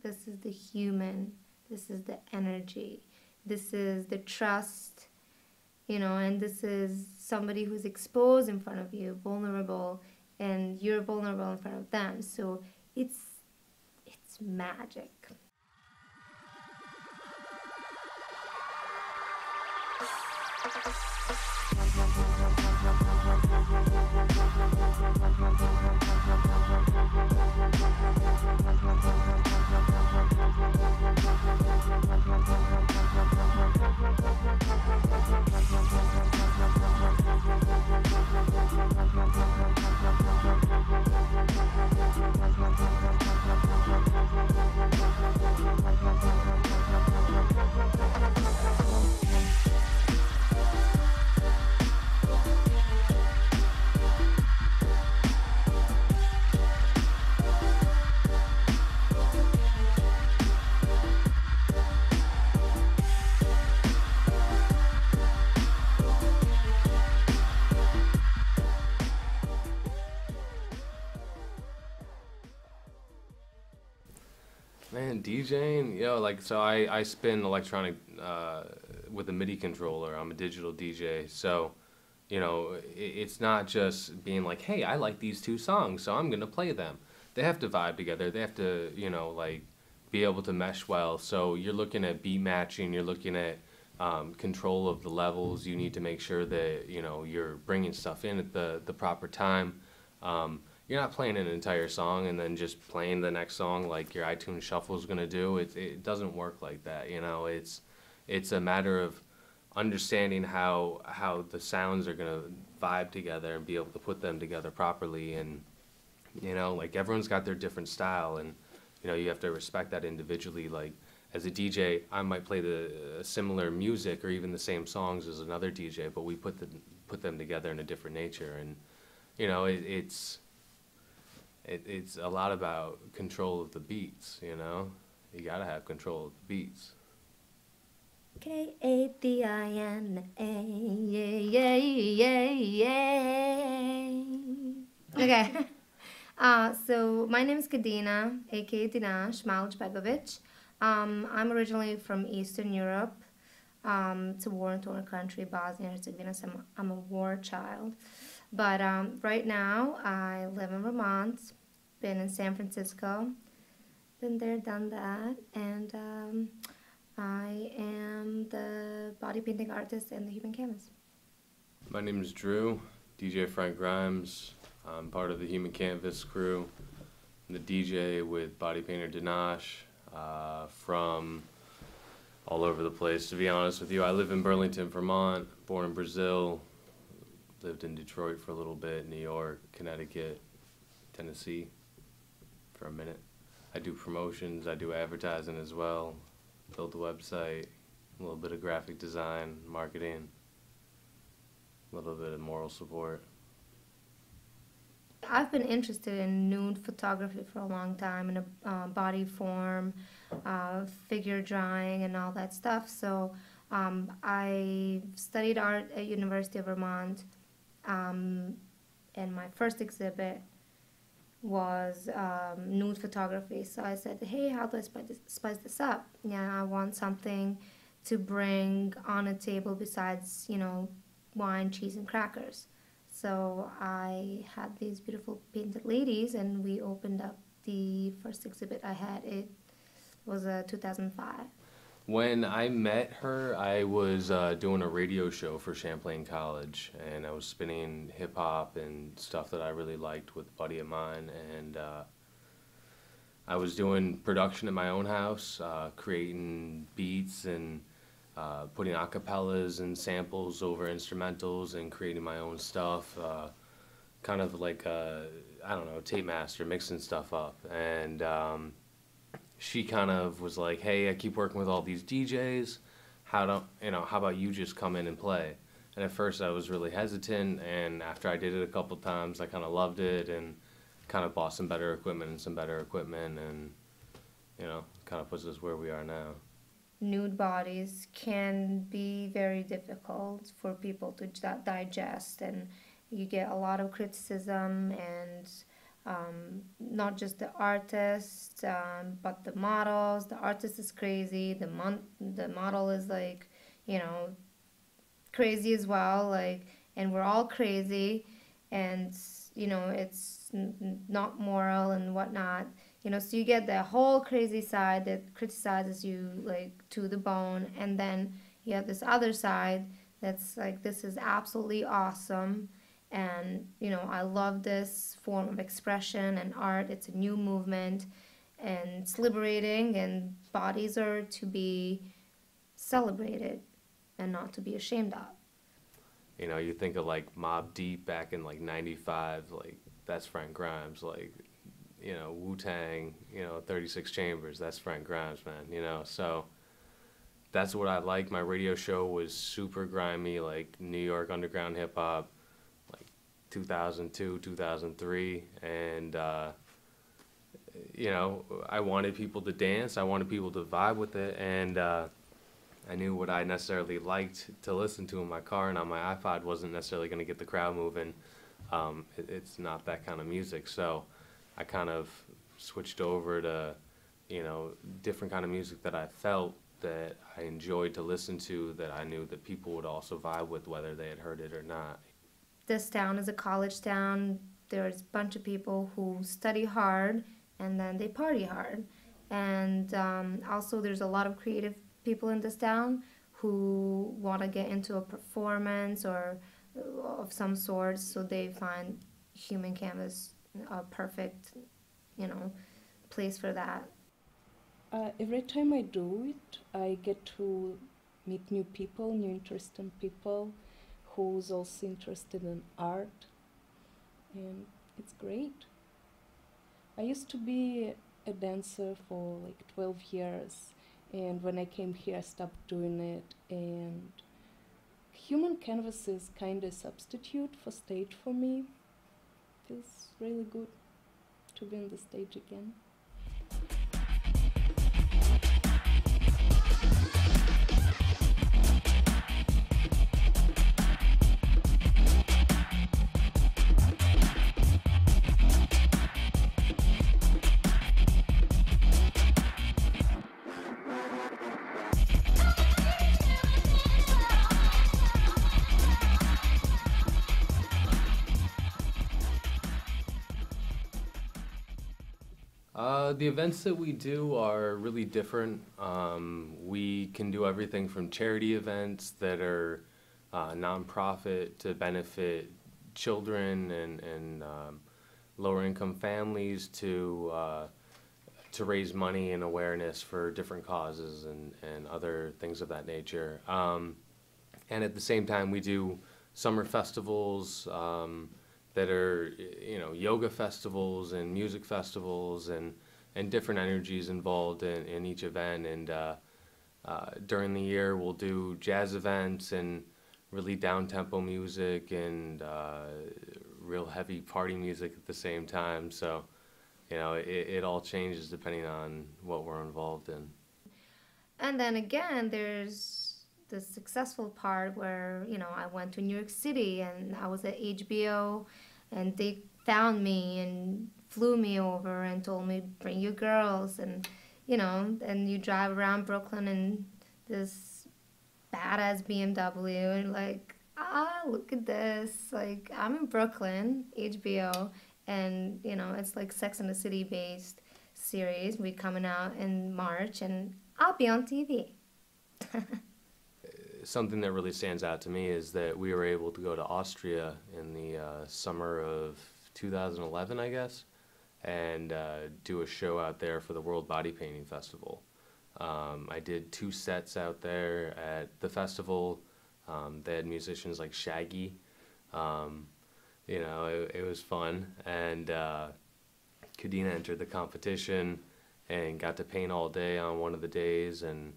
This is the human. This is the energy. This is the trust, you know, and this is somebody who's exposed in front of you, vulnerable, and you're vulnerable in front of them. So it's magic. Man, DJing, yo, like, so I spin electronic with a MIDI controller. I'm a digital DJ, so, you know, it's not just being like, hey, I like these two songs, so I'm gonna play them. They have to vibe together. They have to, you know, like, be able to mesh well. So you're looking at beat matching. You're looking at control of the levels. You need to make sure that, you know, you're bringing stuff in at the proper time. You're not playing an entire song and then just playing the next song like your iTunes Shuffle is gonna do. It doesn't work like that, you know. It's a matter of understanding how the sounds are gonna vibe together and be able to put them together properly. And, you know, like, everyone's got their different style, and, you know, you have to respect that individually. Like, as a DJ, I might play the similar music or even the same songs as another DJ, but we put them together in a different nature. And, you know, it's a lot about control of the beats, you know? You gotta have control of the beats. K-A-D-I-N-A, yeah, yeah, yeah. Okay. So my name is Kadina, aka Dinash, Malj. I'm originally from Eastern Europe. It's a war-torn country, Bosnia and Herzegovina, so I'm a war child. But right now, I live in Vermont, been in San Francisco, been there, done that, and I am the body painting artist and the human canvas. My name is Drew, DJ Frank Grymes. I'm part of the Human Canvas crew. I'm the DJ with Body Painter Dinash from all over the place, to be honest with you. I live in Burlington, Vermont, born in Brazil, lived in Detroit for a little bit, New York, Connecticut, Tennessee for a minute. I do promotions, I do advertising as well, build a website, a little bit of graphic design, marketing, a little bit of moral support. I've been interested in nude photography for a long time, in a body form, figure drawing, and all that stuff. So I studied art at University of Vermont, and my first exhibit was nude photography. So I said, hey, how do I spice this up? Yeah, I want something to bring on a table besides, you know, wine, cheese, and crackers. So I had these beautiful painted ladies, and we opened up the first exhibit I had. It was 2005. When I met her, I was doing a radio show for Champlain College, and I was spinning hip-hop and stuff that I really liked with a buddy of mine, and I was doing production at my own house, creating beats and putting acapellas and samples over instrumentals and creating my own stuff, kind of like a, I don't know, tape master, mixing stuff up. And she kind of was like, hey, I keep working with all these DJs, how about you just come in and play? And at first I was really hesitant, and after I did it a couple times, I kind of loved it and kind of bought some better equipment, and, you know, kind of puts us where we are now. Nude bodies can be very difficult for people to digest, and you get a lot of criticism, and not just the artist, but the models. The artist is crazy. The model is like, you know, crazy as well. Like, and we're all crazy, and you know, it's not moral and whatnot. You know, so you get the whole crazy side that criticizes you like to the bone, and then you have this other side that's like, this is absolutely awesome, and you know, I love this form of expression and art. It's a new movement, and it's liberating, and bodies are to be celebrated and not to be ashamed of. You know, you think of like Mobb Deep back in like '95, like that's Frank Grymes. Like, you know, Wu-Tang, you know, 36 Chambers, that's Frank Grymes, man. You know, so that's what I like. My radio show was super grimy, like New York underground hip hop, like 2002, 2003, and you know, I wanted people to dance. I wanted people to vibe with it, and I knew what I necessarily liked to listen to in my car and on my iPod wasn't necessarily going to get the crowd moving. It's not that kind of music, so I kind of switched over to, you know, different kind of music that I felt that I enjoyed to listen to, that I knew that people would also vibe with, whether they had heard it or not. This town is a college town. There's a bunch of people who study hard and then they party hard. And also, there's a lot of creative people in this town who want to get into a performance or of some sort, so they find Human Canvas a perfect, you know, place for that. Every time I do it, I get to meet new people, new interesting people who's also interested in art, and it's great. I used to be a dancer for like 12 years, and when I came here, I stopped doing it, and Human Canvas is kind of a substitute for stage for me. Feels really good to be on the stage again. The events that we do are really different. We can do everything from charity events that are nonprofit to benefit children and lower income families to raise money and awareness for different causes and other things of that nature. And at the same time, we do summer festivals that are, you know, yoga festivals and music festivals and different energies involved in each event. And during the year, we'll do jazz events and really down-tempo music and real heavy party music at the same time. So, you know, it all changes depending on what we're involved in. And then again, there's the successful part where, you know, I went to New York City and I was at HBO and they found me and flew me over and told me, bring your girls. And, you know, and you drive around Brooklyn in this badass BMW and like, look at this. Like, I'm in Brooklyn, HBO, and, you know, it's like Sex and the City based series. We're coming out in March and I'll be on TV. Something that really stands out to me is that we were able to go to Austria in the summer of 2011, I guess, and do a show out there for the World Body Painting Festival. I did 2 sets out there at the festival. They had musicians like Shaggy. You know, it was fun. And Kadena entered the competition and got to paint all day on one of the days. And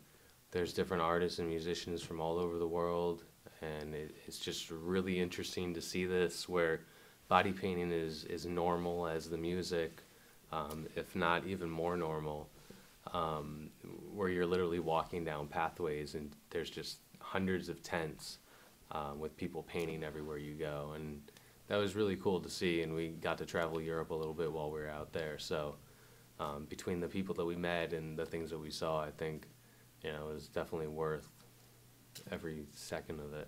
there's different artists and musicians from all over the world. And it's just really interesting to see this, where body painting is normal as the music, if not even more normal, where you're literally walking down pathways and there's just hundreds of tents with people painting everywhere you go. And that was really cool to see, and we got to travel Europe a little bit while we were out there. So between the people that we met and the things that we saw, I think, you know, it was definitely worth every second of it.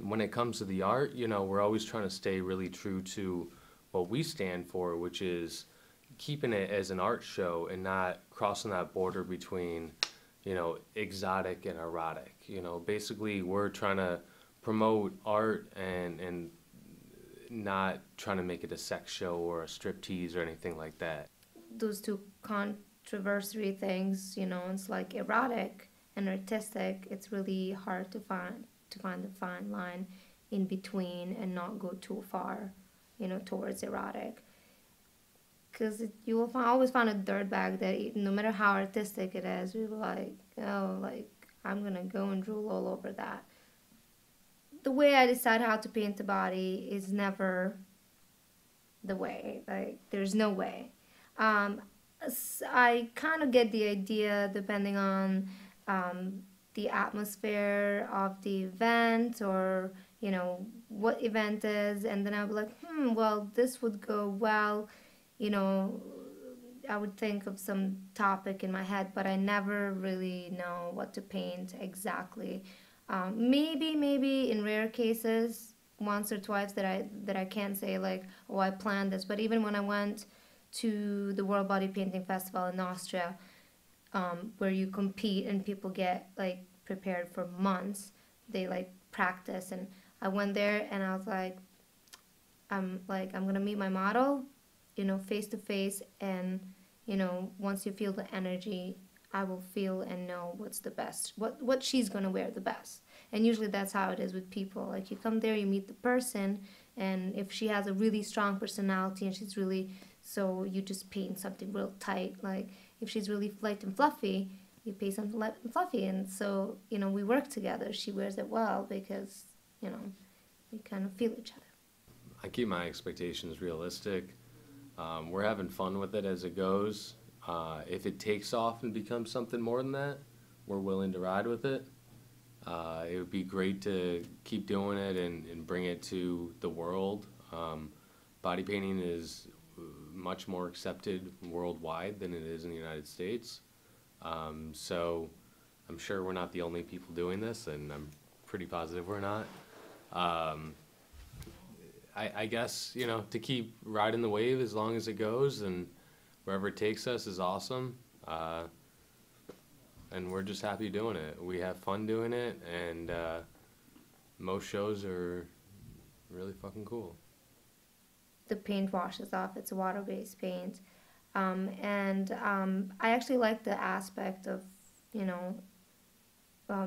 When it comes to the art, you know, we're always trying to stay really true to what we stand for, which is keeping it as an art show and not crossing that border between, you know, exotic and erotic. You know, basically we're trying to promote art and not trying to make it a sex show or a striptease or anything like that. Those two controversy things, you know, it's like erotic and artistic. It's really hard to find the fine line in between and not go too far, you know, towards erotic. Because you will always find a dirtbag that no matter how artistic it is, we were like, oh, like, I'm going to go and drool all over that. The way I decide how to paint the body is never the way. Like, there's no way. I kind of get the idea depending on the atmosphere of the event, or, you know, what event is, and then I'll be like, well, this would go well, you know, I would think of some topic in my head, but I never really know what to paint exactly. Maybe in rare cases, once or twice that I can't say like, oh, I planned this. But even when I went to the World Body Painting Festival in Austria, where you compete and people get like prepared for months, they like practice, and I went there and I was like, I'm gonna meet my model, you know, face to face, and, you know, once you feel the energy, I will feel and know what's the best, what she's gonna wear the best. And usually that's how it is with people. Like, you come there, you meet the person, and if she has a really strong personality and she's really, so you just paint something real tight. Like, if she's really light and fluffy, you paint something light and fluffy. And so, you know, we work together. She wears it well because, you know, we kind of feel each other. I keep my expectations realistic. We're having fun with it as it goes. If it takes off and becomes something more than that, we're willing to ride with it. It would be great to keep doing it and bring it to the world. Body painting is much more accepted worldwide than it is in the United States. So I'm sure we're not the only people doing this, and I'm pretty positive we're not. I guess, you know, to keep riding the wave as long as it goes, and wherever it takes us is awesome. And we're just happy doing it. We have fun doing it, and most shows are really fucking cool. The paint washes off. It's a water-based paint. I actually like the aspect of, you know,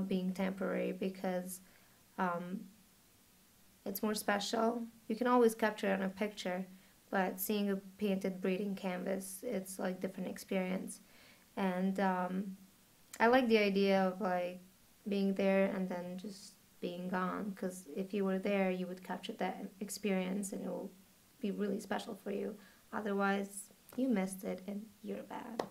being temporary, because it's more special. You can always capture it on a picture, but seeing a painted breathing canvas, it's like different experience. And I like the idea of like being there and then just being gone, because if you were there, you would capture that experience and it will be really special for you. Otherwise, you missed it and you're bad.